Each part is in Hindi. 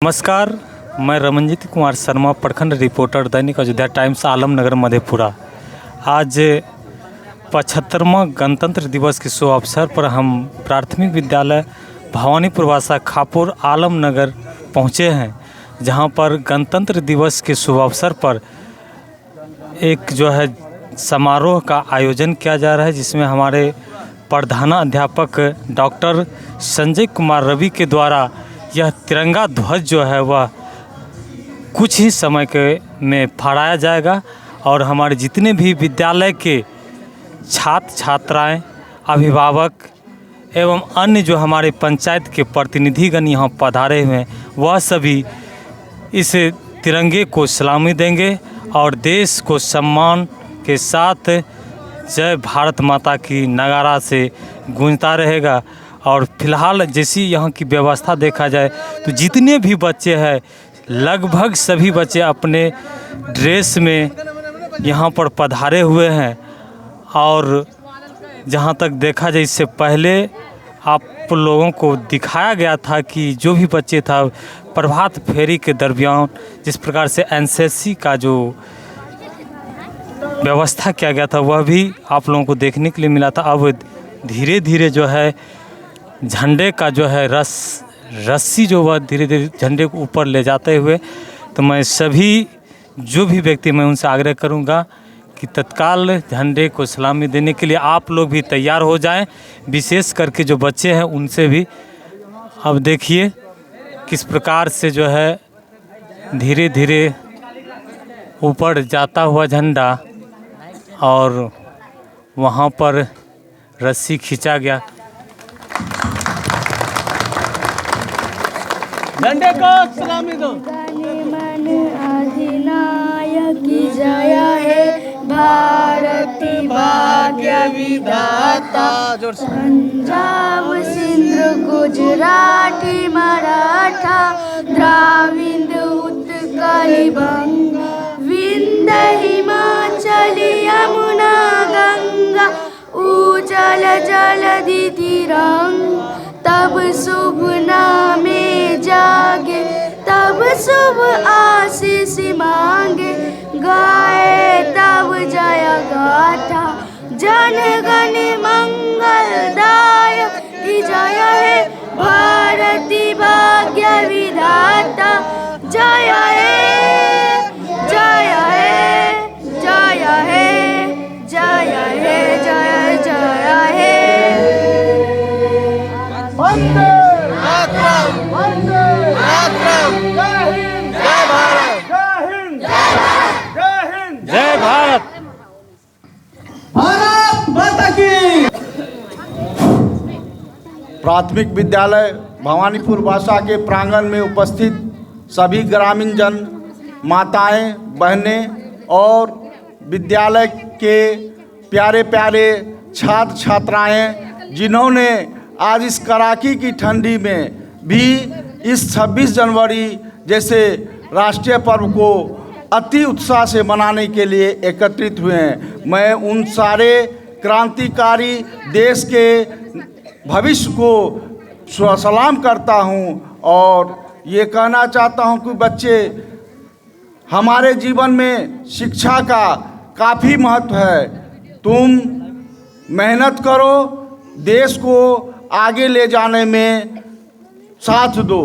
नमस्कार, मैं रमनजीत कुमार शर्मा, प्रखंड रिपोर्टर, दैनिक अयोध्या टाइम्स, आलमनगर, मधेपुरा। आज 75वां गणतंत्र दिवस के शुभ अवसर पर हम प्राथमिक विद्यालय भवानीपुर वासा खापुर आलमनगर पहुँचे हैं, जहां पर गणतंत्र दिवस के शुभ अवसर पर एक समारोह का आयोजन किया जा रहा है, जिसमें हमारे प्रधानाध्यापक डॉक्टर संजय कुमार रवि के द्वारा यह तिरंगा ध्वज वह कुछ ही समय में फहराया जाएगा और हमारे जितने भी विद्यालय के छात्र छात्राएं, अभिभावक एवं अन्य हमारे पंचायत के प्रतिनिधिगण यहाँ पधारे हुए हैं, वह सभी इस तिरंगे को सलामी देंगे और देश को सम्मान के साथ जय भारत माता की नगारा से गूंजता रहेगा। और फिलहाल जैसी यहाँ की व्यवस्था देखा जाए तो जितने भी बच्चे हैं, लगभग सभी बच्चे अपने ड्रेस में यहाँ पर पधारे हुए हैं। और जहाँ तक देखा जाए, इससे पहले आप लोगों को दिखाया गया था कि जो भी बच्चे था प्रभात फेरी के दरमियान जिस प्रकार से एनसीसी का जो व्यवस्था किया गया था, वह भी आप लोगों को देखने के लिए मिला था। अब धीरे धीरे झंडे का रस्सी वह धीरे धीरे झंडे को ऊपर ले जाते हुए, तो मैं सभी जो भी व्यक्ति मैं उनसे आग्रह करूंगा कि तत्काल झंडे को सलामी देने के लिए आप लोग भी तैयार हो जाएं, विशेष करके जो बच्चे हैं उनसे भी। अब देखिए किस प्रकार से धीरे धीरे ऊपर जाता हुआ झंडा और वहाँ पर रस्सी खींचा गया। झंडे को सलामी दो। मन अधिनायक की जय है, भारती भाग्य विधाता। पंजाब सिंध गुजराती मराठा द्राविड़ उत्कल बंग, विंध्य हिमाचल यमुना गंगा, उजल जलधि तिरंग। तब शुभ नामे जागे, तब शुभ आशीष मांगे, गाए तब जय गाथा। जन गण मंगलदायक की जय है, भारती भाग्य विधाता। जय है, जय है, जय है, जय है, जय जय है। वंदे मातरम, वंदे मातरम। जय हिंद, जय भारत, जय हिंद, जय हिंद, जय भारत। भारत माता की। प्राथमिक विद्यालय भवानीपुर वासा के प्रांगण में उपस्थित सभी ग्रामीण जन, माताएं, बहनें और विद्यालय के प्यारे प्यारे छात्र छात्राएं, जिन्होंने आज इस कड़ाके की ठंडी में भी इस 26 जनवरी जैसे राष्ट्रीय पर्व को अति उत्साह से मनाने के लिए एकत्रित हुए हैं। मैं उन सारे क्रांतिकारी देश के भविष्य को सलाम करता हूं और ये कहना चाहता हूं कि बच्चे, हमारे जीवन में शिक्षा का काफ़ी महत्व है। तुम मेहनत करो, देश को आगे ले जाने में साथ दो।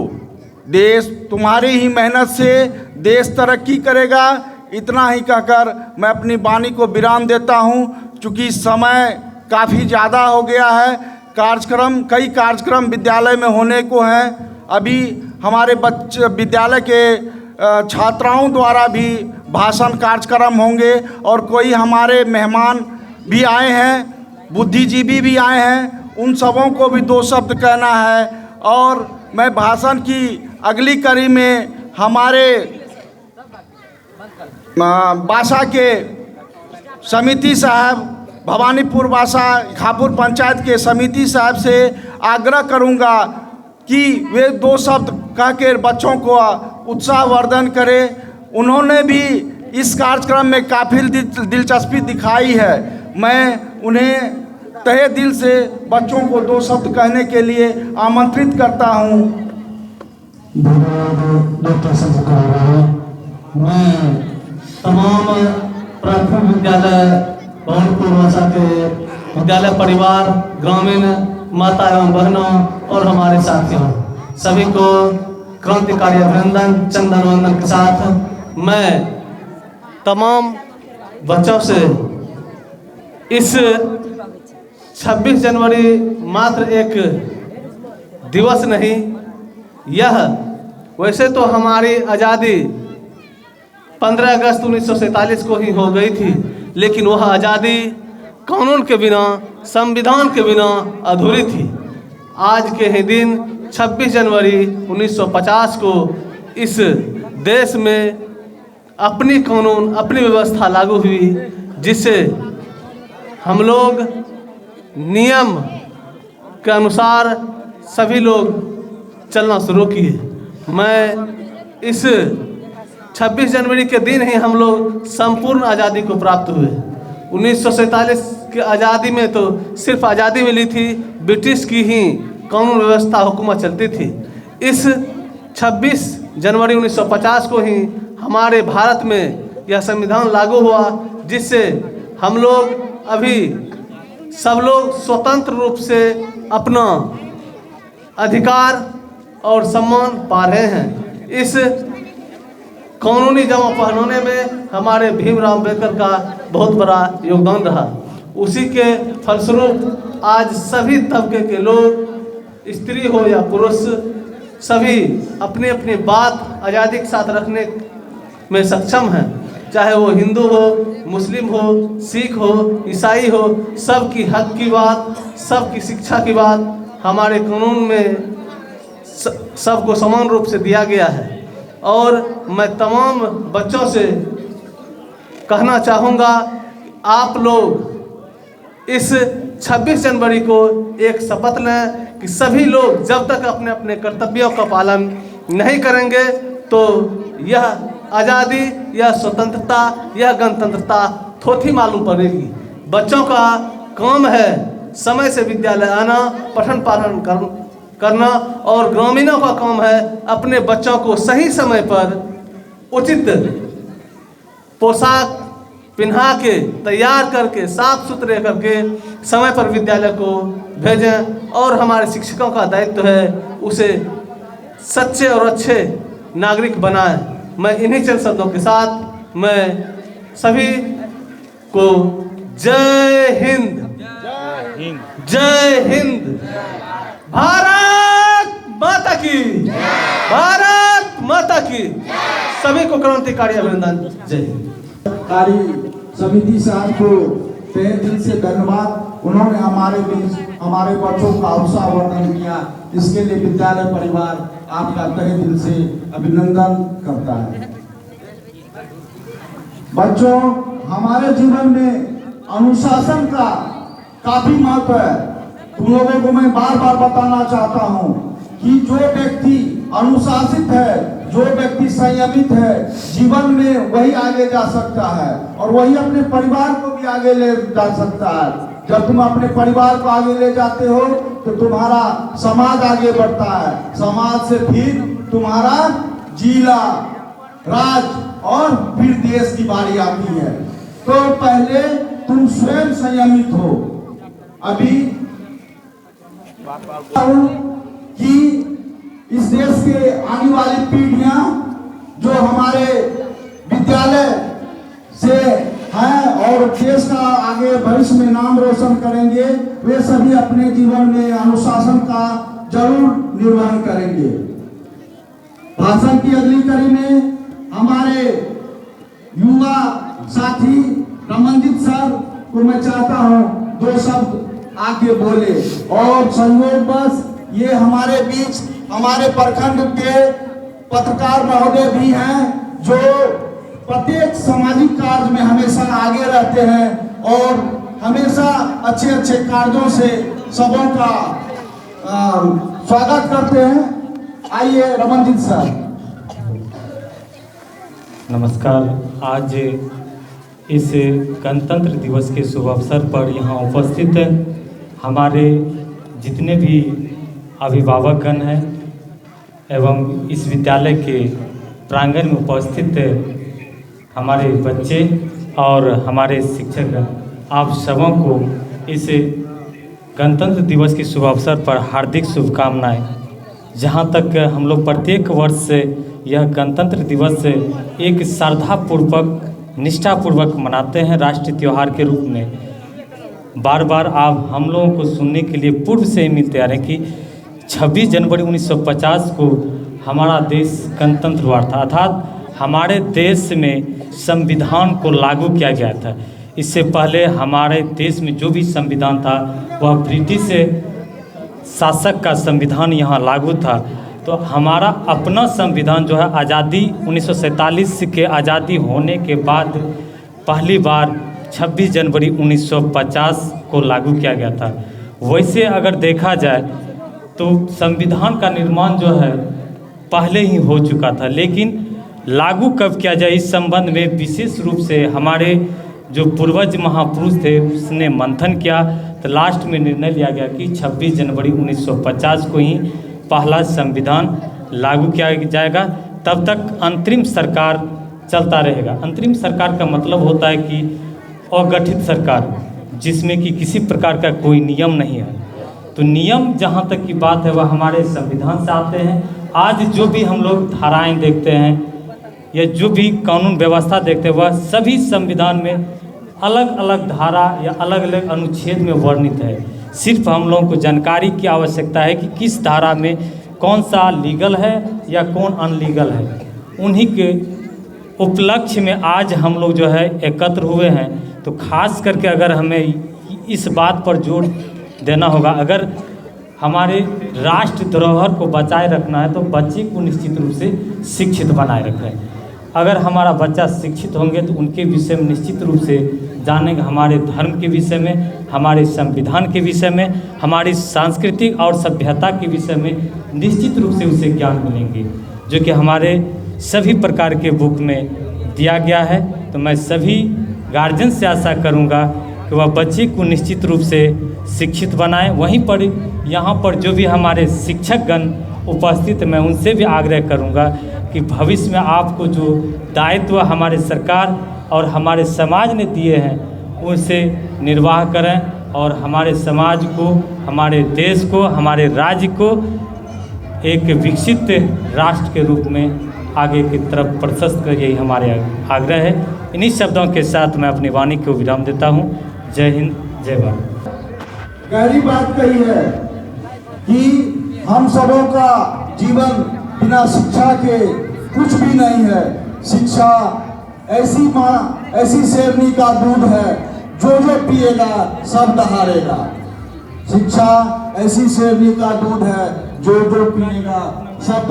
देश तुम्हारी ही मेहनत से देश तरक्की करेगा। इतना ही कहकर मैं अपनी वाणी को विराम देता हूं, चूँकि समय काफ़ी ज़्यादा हो गया है। कई कार्यक्रम विद्यालय में होने को हैं। अभी हमारे विद्यालय के छात्राओं द्वारा भी भाषण कार्यक्रम होंगे और कोई हमारे मेहमान भी आए हैं, बुद्धिजीवी भी आए हैं, उन सबों को भी 2 शब्द कहना है। और मैं भाषण की अगली कड़ी में हमारे वासा के समिति साहब, भवानीपुर वासा खापुर पंचायत के समिति साहब से आग्रह करूंगा कि वे 2 शब्द कह के बच्चों को उत्साहवर्धन करें। उन्होंने भी इस कार्यक्रम में काफ़ी दिलचस्पी दिखाई है। मैं उन्हें तहे दिल से बच्चों को 2 शब्द कहने के लिए आमंत्रित करता हूं। धन्यवाद डॉक्टर संजय कुमार। मैं तमाम प्राथमिक विद्यालय भवानीपुर भाषा के विद्यालय परिवार, ग्रामीण माता एवं बहनों और हमारे साथियों सभी को क्रांतिकारी अभिनंदन चंदन वंदन के साथ मैं तमाम बच्चों से इस 26 जनवरी मात्र एक दिवस नहीं, यह वैसे तो हमारी आज़ादी 15 अगस्त 1947 को ही हो गई थी, लेकिन वह आज़ादी कानून के बिना, संविधान के बिना अधूरी थी। आज के ही दिन 26 जनवरी 1950 को इस देश में अपनी कानून, अपनी व्यवस्था लागू हुई, जिससे हम लोग नियम के अनुसार सभी लोग चलना शुरू किए। मैं इस 26 जनवरी के दिन ही हम लोग संपूर्ण आज़ादी को प्राप्त हुए। 1947 की आज़ादी में तो सिर्फ आज़ादी मिली थी, ब्रिटिश की ही कानून व्यवस्था हुकूमत चलती थी। इस 26 जनवरी 1950 को ही हमारे भारत में यह संविधान लागू हुआ, जिससे हम लोग अभी सब लोग स्वतंत्र रूप से अपना अधिकार और सम्मान पा रहे हैं। इस कानूनी जमा पहनाने में हमारे भीमराव अम्बेडकर का बहुत बड़ा योगदान रहा। उसी के फलस्वरूप आज सभी तबके के लोग, स्त्री हो या पुरुष, सभी अपनी अपनी बात आज़ादी के साथ रखने में सक्षम हैं। चाहे वो हिंदू हो, मुस्लिम हो, सिख हो, ईसाई हो, सबकी हक की बात, सबकी शिक्षा की बात हमारे कानून में सबको समान रूप से दिया गया है। और मैं तमाम बच्चों से कहना चाहूँगा, आप लोग इस 26 जनवरी को एक शपथ लें कि सभी लोग जब तक अपने अपने कर्तव्यों का पालन नहीं करेंगे तो यह आज़ादी, यह स्वतंत्रता, यह गणतंत्रता थोथी मालूम पड़ेगी। बच्चों का काम है समय से विद्यालय आना, पठन पाठन करना, और ग्रामीणों का काम है अपने बच्चों को सही समय पर उचित पोशाक पहना के, तैयार करके, साफ सुथरे करके समय पर विद्यालय को भेजें। और हमारे शिक्षकों का दायित्व है उसे सच्चे और अच्छे नागरिक बनाएं। मैं इन्हीं चंद शब्दों के साथ मैं सभी को जय हिंद, जय हिंद, भारत माता की, भारत माता की, सभी को क्रांतिकारी अभिनंदन, जय हिंद। कार्य समिति साहब को तहे दिल से धन्यवाद। उन्होंने हमारे बीच हमारे बच्चों का उत्साहवर्धन किया, इसके लिए विद्यालय परिवार आपका तहे दिल से अभिनंदन करता है। बच्चों, हमारे जीवन में अनुशासन का काफी महत्व है। तुम लोगों को मैं बार बार बताना चाहता हूँ कि जो व्यक्ति अनुशासित है, जो व्यक्ति संयमित है, जीवन में वही आगे जा सकता है और वही अपने परिवार को भी आगे ले जा सकता है। जब तुम अपने परिवार को आगे ले जाते हो तो तुम्हारा समाज आगे बढ़ता है, समाज से फिर तुम्हारा जिला, राज्य और फिर देश की बारी आती है। तो पहले तुम स्वयं संयमित हो। अभी कि इस देश के आने वाली पीढ़ियां जो हमारे विद्यालय से हैं और देश का आगे भविष्य में नाम रोशन करेंगे, वे सभी अपने जीवन में अनुशासन का जरूर निर्वहन करेंगे। भाषण की अगली कड़ी में हमारे युवा साथी रमनजीत सर को मैं चाहता हूं 2 शब्द आगे बोले। और संयोगवश ये हमारे बीच हमारे प्रखंड के पत्रकार महोदय भी हैं, जो प्रत्येक सामाजिक कार्य में हमेशा आगे रहते हैं और हमेशा अच्छे अच्छे कार्यों से सबों का स्वागत करते हैं। आइए रमनजीत सर। नमस्कार। आज इस गणतंत्र दिवस के शुभ अवसर पर यहाँ उपस्थित हमारे जितने भी अभिभावकगण हैं एवं इस विद्यालय के प्रांगण में उपस्थित हमारे बच्चे और हमारे शिक्षक, आप सबों को इस गणतंत्र दिवस के शुभ अवसर पर हार्दिक शुभकामनाएं। जहां तक हम लोग प्रत्येक वर्ष यह गणतंत्र दिवस एक श्रद्धापूर्वक, निष्ठापूर्वक मनाते हैं राष्ट्रीय त्यौहार के रूप में। बार बार आप हम लोगों को सुनने के लिए पूर्व से ही मिलते आ रहे हैं कि 26 जनवरी 1950 को हमारा देश गणतंत्र हुआ था, अर्थात हमारे देश में संविधान को लागू किया गया था। इससे पहले हमारे देश में जो भी संविधान था वह ब्रिटिश शासक का संविधान यहाँ लागू था। तो हमारा अपना संविधान जो है आज़ादी 1947 के आज़ादी होने के बाद पहली बार 26 जनवरी 1950 को लागू किया गया था। वैसे अगर देखा जाए तो संविधान का निर्माण जो है पहले ही हो चुका था, लेकिन लागू कब किया जाए इस संबंध में विशेष रूप से हमारे जो पूर्वज महापुरुष थे उसने मंथन किया, तो लास्ट में निर्णय लिया गया कि 26 जनवरी 1950 को ही पहला संविधान लागू किया जाएगा। तब तक अंतरिम सरकार चलता रहेगा। अंतरिम सरकार का मतलब होता है कि अगठित सरकार, जिसमें कि किसी प्रकार का कोई नियम नहीं है। तो नियम जहाँ तक की बात है वह हमारे संविधान से आते हैं। आज जो भी हम लोग धाराएं देखते हैं या जो भी कानून व्यवस्था देखते हैं वह सभी संविधान में अलग अलग धारा या अलग अलग अनुच्छेद में वर्णित है। सिर्फ हम लोगों को जानकारी की आवश्यकता है कि किस धारा में कौन सा लीगल है या कौन अनलीगल है। उन्हीं के उपलक्ष्य में आज हम लोग जो है एकत्र हुए हैं। तो खास करके अगर हमें इस बात पर जोर देना होगा, अगर हमारे राष्ट्र धरोहर को बचाए रखना है तो बच्चे को निश्चित रूप से शिक्षित बनाए रखें। अगर हमारा बच्चा शिक्षित होंगे तो उनके विषय में निश्चित रूप से जानेंगे, हमारे धर्म के विषय में, हमारे संविधान के विषय में, हमारी सांस्कृतिक और सभ्यता के विषय में निश्चित रूप से उसे ज्ञान मिलेंगे, जो कि हमारे सभी प्रकार के बुक में दिया गया है। तो मैं सभी गार्जियन से आशा करूंगा कि वह बच्चे को निश्चित रूप से शिक्षित बनाएं। वहीं पर यहाँ पर जो भी हमारे शिक्षकगण उपस्थित, मैं उनसे भी आग्रह करूंगा कि भविष्य में आपको जो दायित्व हमारे सरकार और हमारे समाज ने दिए हैं उनसे निर्वाह करें और हमारे समाज को, हमारे देश को, हमारे राज्य को एक विकसित राष्ट्र के रूप में आगे की तरफ प्रशस्त कर, यही हमारे आग्रह है। इन्हीं शब्दों के साथ मैं अपनी वाणी को विराम देता हूँ। जय हिंद, जय भारत। गहरी बात कही है कि हम सबों का जीवन बिना शिक्षा के कुछ भी नहीं है। शिक्षा ऐसी माँ, ऐसी शेरनी का दूध है जो जो पिएगा सब दहाड़ेगा। शिक्षा ऐसी शेरनी का दूध है जो जो पिएगा सब